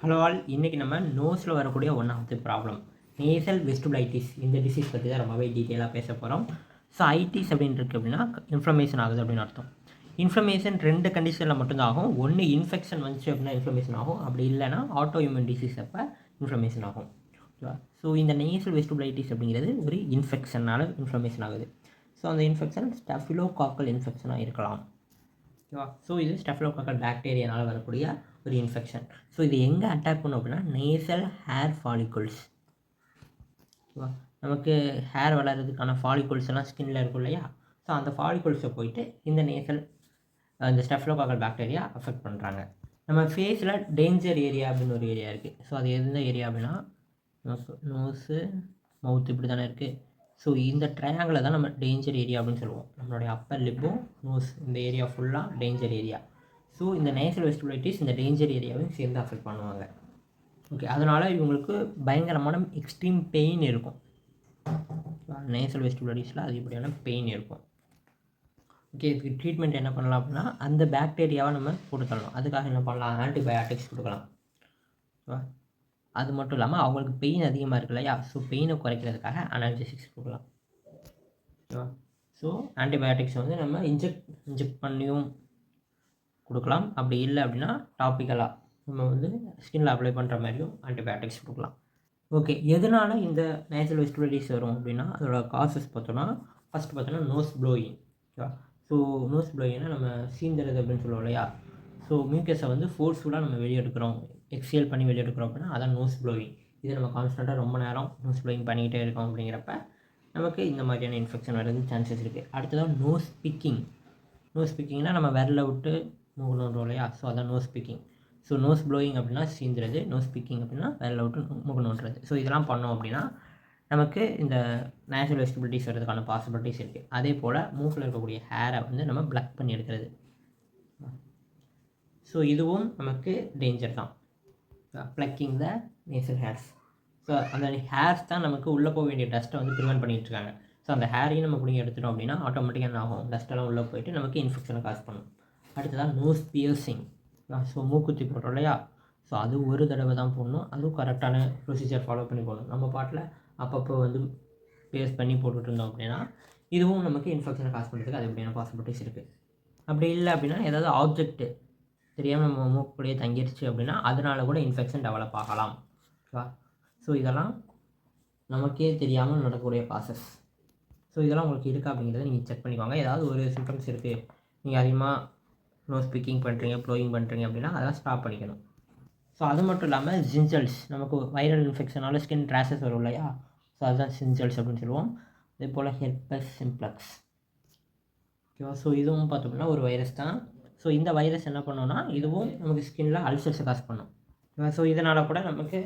Hello all, இன்றைக்கி நம்ம நோஸில் வரக்கூடிய one of the problem nasal vestibulitis இந்த டிசீஸ் பற்றி தான் ரொம்பவே டீட்டெயிலாக பேச போகிறோம். ஸோ ஐடிஸ் அப்படின்னு இருக்குது அப்படின்னா இன்ஃப்ளமேஷன் ஆகுது அப்படின்னு அர்த்தம். இன்ஃப்ளமேஷன் ரெண்டு கண்டிஷனில் மட்டும்தான் ஆகும். ஒன்று இன்ஃபெக்ஷன் வந்துச்சு அப்படின்னா இன்ஃப்ளமேஷன் ஆகும், அப்படி இல்லைனா ஆட்டோ இம்யூன் டிசீஸ் அப்போ இன்ஃப்ளமேஷன் ஆகும். ஓகேவா? ஸோ இந்த நேசல் வெஸ்டிபுலைட்டிஸ் அப்படிங்கிறது ஒரு இன்ஃபெக்ஷனால் இன்ஃப்ளமேஷன் ஆகுது. ஸோ அந்த இன்ஃபெக்ஷன் ஸ்டெஃபிலோகாக்கல் இன்ஃபெக்ஷனாக இருக்கலாம். ஓகேவா? ஸோ இது ஸ்டெஃபிலோகாக்கல் பாக்டீரியானால் வரக்கூடிய ஒரு இன்ஃபெக்ஷன். ஸோ இது எங்கே அட்டாக் பண்ணும் அப்படின்னா நேசல் ஹேர் ஃபாலிகுல்ஸ். ஓகேவா? நமக்கு ஹேர் வளர்கிறதுக்கான ஃபாலிகுல்ஸ் எல்லாம் ஸ்கின்னில் இருக்கும் இல்லையா? ஸோ அந்த ஃபாலிகுல்ஸை போயிட்டு இந்த நேசல் இந்த ஸ்டெஃபிலோகாக்கல் பாக்டீரியா அஃபெக்ட் பண்ணுறாங்க. நம்ம ஃபேஸில் டேஞ்சர் ஏரியா அப்படின்னு ஒரு ஏரியா இருக்குது. ஸோ அது எந்த ஏரியா அப்படின்னா நோஸு மவுத் இப்படி தானே இருக்குது. ஸோ இந்த ட்ரையாங்கில் தான் நம்ம டேஞ்சர் ஏரியா அப்படின்னு சொல்லுவோம். நம்மளுடைய அப்பர் லிப்பும் நோஸ் இந்த ஏரியா ஃபுல்லாக டேஞ்சர் ஏரியா. ஸோ இந்த நேசல் வெஸ்டிபுலைட்டிஸ் இந்த டேஞ்சர் ஏரியாவையும் சேர்ந்து அஃபெக்ட் பண்ணுவாங்க. ஓகே, அதனால் இவங்களுக்கு பயங்கரமான எக்ஸ்ட்ரீம் பெயின் இருக்கும். நேசல் வெஸ்டிபுலைட்டிஸில் அதிகப்படியான பெயின் இருக்கும். ஓகே, இதுக்கு ட்ரீட்மெண்ட் என்ன பண்ணலாம் அப்படின்னா அந்த பாக்டீரியாவை நம்ம போட்டு தரணும். அதுக்காக என்ன பண்ணலாம்? ஆன்டிபயாட்டிக்ஸ் கொடுக்கலாம். ஓகேவா? அது மட்டும் இல்லாமல் அவங்களுக்கு பெயின் அதிகமாக இருக்கு இல்லையா? ஸோ பெயினை குறைக்கிறதுக்காக அனால்ஜெசிக்ஸ் கொடுக்கலாம். ஓகேவா? ஸோ ஆன்டிபயாட்டிக்ஸ் வந்து நம்ம இன்ஜெக்ட் பண்ணியும் கொடுக்கலாம். அப்படி இல்லை அப்படின்னா டாப்பிக்கலாக நம்ம வந்து ஸ்கின்னில் அப்ளை பண்ணுற மாதிரியும் ஆன்டிபயாட்டிக்ஸ் கொடுக்கலாம். ஓகே, எதனால் இந்த நேசல் வெஸ்டிபுலைட்டிஸ் வரும் அப்படின்னா அதோட காசஸ் பார்த்தோன்னா ஃபஸ்ட்டு பார்த்தோன்னா நோஸ் ப்ளோயிங். ஓகேவா? ஸோ நோஸ் ப்ளோயிங்னா நம்ம சீந்துறது அப்படின்னு சொல்லுவோம் இல்லையா? ஸோ மியூக்கஸை வந்து ஃபோர்ஸ்ஃபுல்லாக நம்ம வெளியெடுக்கிறோம், எக்ஸேல் பண்ணி வெளியெடுக்கிறோம் அப்படின்னா அதான் நோஸ் ப்ளோயிங். இதை நம்ம கான்ஸ்டண்ட்டாக ரொம்ப நேரம் நோஸ் ப்ளோயிங் பண்ணிக்கிட்டே இருக்கோம் அப்படிங்கிறப்ப நமக்கு இந்த மாதிரியான இன்ஃபெக்ஷன் வரது சான்சஸ் இருக்குது. அடுத்ததாக நோஸ் பிக்கிங். நோஸ் பிக்கிங்னா நம்ம விரலை விட்டு மூகணுன்றோம் இல்லையா? ஸோ அதான் nose picking. So nose blowing அப்படின்னா சீந்துறது, நோஸ் பிக்கிங் அப்படின்னா விரலை விட்டு மூகணுன்றது. ஸோ இதெல்லாம் பண்ணோம் அப்படின்னா நமக்கு இந்த நேசல் வெஸ்டிபுலைட்டிஸ் வரதுக்கான பாசிபிலிட்டிஸ் இருக்குது. அதே போல் மூக்கில் இருக்கக்கூடிய ஹேரை வந்து நம்ம பிளக் பண்ணி எடுக்கிறது. ஸோ இதுவும் நமக்கு டேஞ்சர் தான். ப்ளக்கிங் த நேசல் ஹேர்ஸ். ஸோ அந்த ஹேர்ஸ் தான் நமக்கு உள்ளே போக வேண்டிய டஸ்ட்டை வந்து ப்ரிவென்ட் பண்ணிகிட்டு இருக்காங்க. ஸோ அந்த ஹேரையும் நம்ம பிடிங்கி எடுத்துட்டோம் அப்படின்னா ஆட்டோமேட்டிக்காக என்ன ஆகும்? டஸ்ட்டெல்லாம் உள்ளே போயிட்டு நமக்கு இன்ஃபெக்ஷனை காஸ் பண்ணும். அடுத்ததாக நோஸ் பியர்சிங். ஸோ மூக்குத்தி போடுறோம் இல்லையா? ஸோ அது ஒரு தடவை தான் போடணும். அதுவும் கரெக்டான ப்ரொசீஜர் ஃபாலோ பண்ணி போடணும். நம்ம பாட்டில் அப்பப்போ வந்து பேஸ் பண்ணி போட்டுட்டு இருந்தோம் அப்படின்னா இதுவும் நமக்கு இன்ஃபெக்ஷனை காஸ் பண்ணுறதுக்கு அது எப்படியான பாசிபிலிட்டிஸ் இருக்குது. அப்படி இல்லை அப்படின்னா ஏதாவது ஆப்ஜெக்ட்டு தெரியாமல் நம்ம மூக்குள்ளேயே தங்கிருச்சு அப்படின்னா அதனால கூட இன்ஃபெக்ஷன் டெவலப் ஆகலாம். ஓகேவா? ஸோ இதெல்லாம் நமக்கே தெரியாமல் நடக்கக்கூடிய ப்ராசஸ். ஸோ இதெல்லாம் உங்களுக்கு இருக்கா அப்படிங்கிறத நீங்கள் செக் பண்ணிக்கோங்க. ஏதாவது ஒரு சிம்டம்ஸ் இருக்குது, நீங்கள் அதிகமாக நோஸ் பிக்கிங் பண்ணுறீங்க, ப்ளோயிங் பண்ணுறீங்க அப்படின்னா அதெல்லாம் ஸ்டாப் பண்ணிக்கணும். ஸோ அது மட்டும் இல்லாமல் ஜிஞ்சல்ஸ், நமக்கு வைரல் இன்ஃபெக்ஷனால ஸ்கின் ட்ராஷஸ் வரும் இல்லையா? ஸோ அதுதான் ஜிஞ்சல்ஸ் அப்படின்னு சொல்லுவோம். அதே போல் ஹெர்பஸ் சிம்ப்ளக்ஸ். ஓகேவா? ஸோ இதுவும் பார்த்தோம்னா ஒரு வைரஸ் தான். ஸோ இந்த வைரஸ் என்ன பண்ணோன்னா இதுவும் நமக்கு ஸ்கின்னில் அல்சர்ஸை காஸ் பண்ணும். ஸோ இதனால் கூட நமக்கு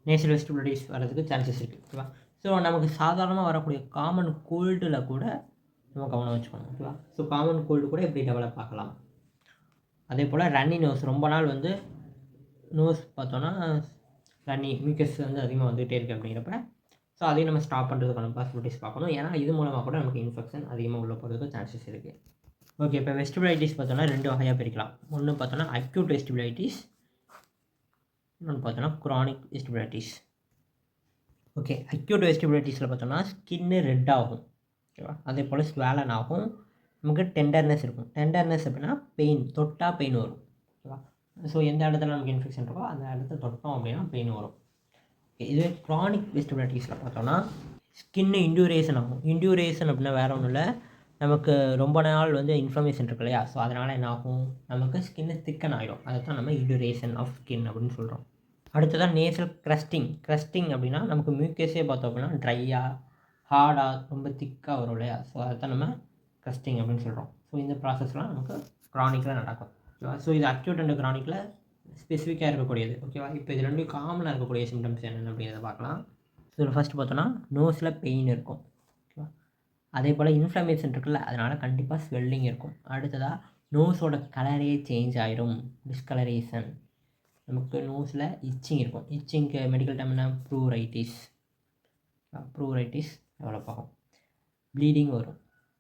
நேசல் வெஸ்டிபுலைட்டிஸ் வரதுக்கு சான்சஸ் இருக்குது. ஓகேவா? ஸோ நமக்கு சாதாரணமாக வரக்கூடிய காமன் கோல்டில் கூட நம்ம கவனம் வச்சுக்கணும். ஓகேவா? ஸோ காமன் கோல்டு கூட எப்படி டெவலப் ஆகலாம். அதே போல் ரன்னி நோஸ், ரொம்ப நாள் வந்து நோஸ் பார்த்தோன்னா ரன்னி மியூக்கஸ் வந்து அதிகமாக வந்துகிட்டே இருக்குது அப்படிங்கிறப்ப ஸோ அதையும் நம்ம ஸ்டாப் பண்ணுறதுக்கான பாசிபிலிட்டிஸ் பார்க்கணும். ஏன்னா இது மூலமாக கூட நமக்கு இன்ஃபெக்ஷன் அதிகமாக உள்ள போகிறதுக்கு சான்சஸ் இருக்குது. ஓகே, இப்போ வெஸ்டிபுலைட்டிஸ் பார்த்தோன்னா ரெண்டு வகையாக பிரிக்கலாம். ஒன்று பார்த்தோன்னா அக்யூட் வெஸ்டிபுலைட்டிஸ், இன்னொன்று பார்த்தோன்னா க்ரானிக் வெஸ்டிபுலைட்டிஸ். ஓகே, அக்யூட் வெஸ்டிபுலைட்டிஸில் பார்த்தோன்னா ஸ்கின்னு ரெட் ஆகும். ஓகேவா? அதே போல் ஸ்வேலன் ஆகும், நமக்கு டெண்டர்னஸ் இருக்கும். டெண்டர்னஸ் அப்படின்னா பெயின், தொட்டால் பெயின் வரும். ஓகேவா? ஸோ எந்த இடத்துல நமக்கு இன்ஃபெக்ஷன் இருக்கோ அந்த இடத்துல தொட்டோம் அப்படின்னா பெயின் வரும். இதுவே க்ரானிக் வெஸ்டிபுலைட்டிஸில் பார்த்தோன்னா ஸ்கின்னு இன்டியூரேஷன் ஆகும். இன்டியூரேஷன் அப்படின்னா வேறு ஒன்றும் இல்லை, நமக்கு ரொம்ப நாள் வந்து இன்ஃப்ளமேஷன் இருக்கு இல்லையா? ஸோ அதனால் என்ன ஆகும்? நமக்கு ஸ்கின்னு திக்கன் ஆகிடும். அதை தான் நம்ம இன்டியூரேஷன் ஆஃப் ஸ்கின் அப்படின்னு சொல்கிறோம். அடுத்ததான் நேசல் க்ரஸ்டிங். க்ரஸ்டிங் அப்படின்னா நமக்கு மியூக்கஸே பார்த்தோம் அப்படின்னா ட்ரையாக, ஹார்டாக, ரொம்ப திக்காக வரும் இல்லையா? ஸோ அதை தான் நம்ம க்ரஸ்டிங் அப்படின்னு சொல்கிறோம். ஸோ இந்த ப்ராசஸ்லாம் நமக்கு க்ரானிக்கில் நடக்கும். ஓகேவா? ஸோ இது அக்யூட் அண்ட் க்ரானிக்கில் ஸ்பெசிஃபிக்காக இருக்கக்கூடியது. ஓகேவா? இப்போ இது ரெண்டும் காமனாக இருக்கக்கூடிய சிம்டம்ஸ் என்னென்னு அப்படிங்கிறத பார்க்கலாம். ஸோ இதில் ஃபஸ்ட்டு பார்த்தோன்னா நோஸில் பெயின் இருக்கும். ஓகேவா? அதே போல் இன்ஃப்ளமேஷன் இருக்குல்ல, அதனால் கண்டிப்பாக ஸ்வெல்லிங் இருக்கும். அடுத்ததாக நோஸோட கலரே சேஞ்ச் ஆகிடும், டிஸ்கலரேஷன். நமக்கு நோஸில் இச்சிங் இருக்கும். இச்சிங்க்கு மெடிக்கல் டேர்ம் என்ன? ப்ரூரைட்டிஸ். ப்ரூரைட்டிஸ் டெவலப் ஆகும். ப்ளீடிங் வரும்,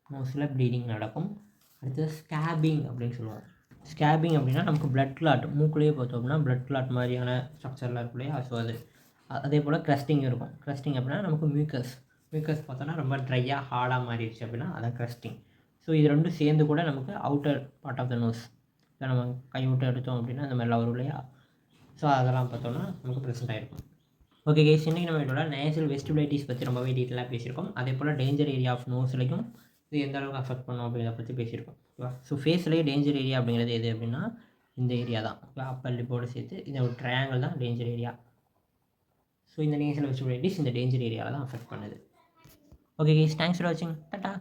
நோஸில் ப்ளீடிங் நடக்கும். அடுத்தது ஸ்கேபிங் அப்படின்னு சொல்லுவோம். ஸ்கேபிங் அப்படின்னா நமக்கு பிளட் கிளாட் மூக்குலேயே பார்த்தோம் அப்படின்னா பிளட் கிளாட் மாதிரியான ஸ்ட்ரக்சர்லாம் இருக்கும் இல்லையா. ஸோ அது அதே போல் க்ரஸ்டிங் இருக்கும். க்ரஸ்டிங் அப்படின்னா நமக்கு மியூக்கஸ் பார்த்தோன்னா ரொம்ப ட்ரையாக ஹார்டாக மாறிடுச்சு அப்படின்னா அதான் க்ரஸ்டிங். ஸோ இது ரெண்டும் சேர்ந்து கூட நமக்கு outer part of the nose இப்போ நம்ம கை விட்டு எடுத்தோம் அப்படின்னா அந்த மாதிரிலாம் வரும் இல்லையா. ஸோ அதெல்லாம் பார்த்தோம்னா நமக்கு ப்ரெசென்ட் ஆகிருக்கும். ஓகே கேஸ், இன்றைக்கி நம்ம இதோட நேசல் வெஸ்டிபுலைட்டிஸ் பற்றி ரொம்பவே டீட்டெயிலாக பேசியிருக்கோம். அதே போல் டேஞ்சர் ஏரியா ஆஃப் நோஸ்லையும் இது எந்த அளவுக்கு அஃபெக்ட் பண்ணும் அப்படிங்கிறத பற்றி பேசியிருக்கோம். ஓகேவா. ஸோ ஃபேஸ்லேயே டேஞ்சர் ஏரியா அப்படிங்கிறது எது அப்படின்னா இந்த ஏரியா தான். அப்பர் லிப்போடு சேர்த்து இந்த ஒரு ட்ரையாங்கிள் தான் டேஞ்சர் ஏரியா. ஸோ இந்த நேசல் வெஸ்டிபுலைட்டிஸ் இந்த டேஞ்சர் ஏரியாவில் தான் அஃபெக்ட் பண்ணுது. ஓகே கேஸ், தேங்க்ஸ் ஃபார் வாட்சிங். டாடா.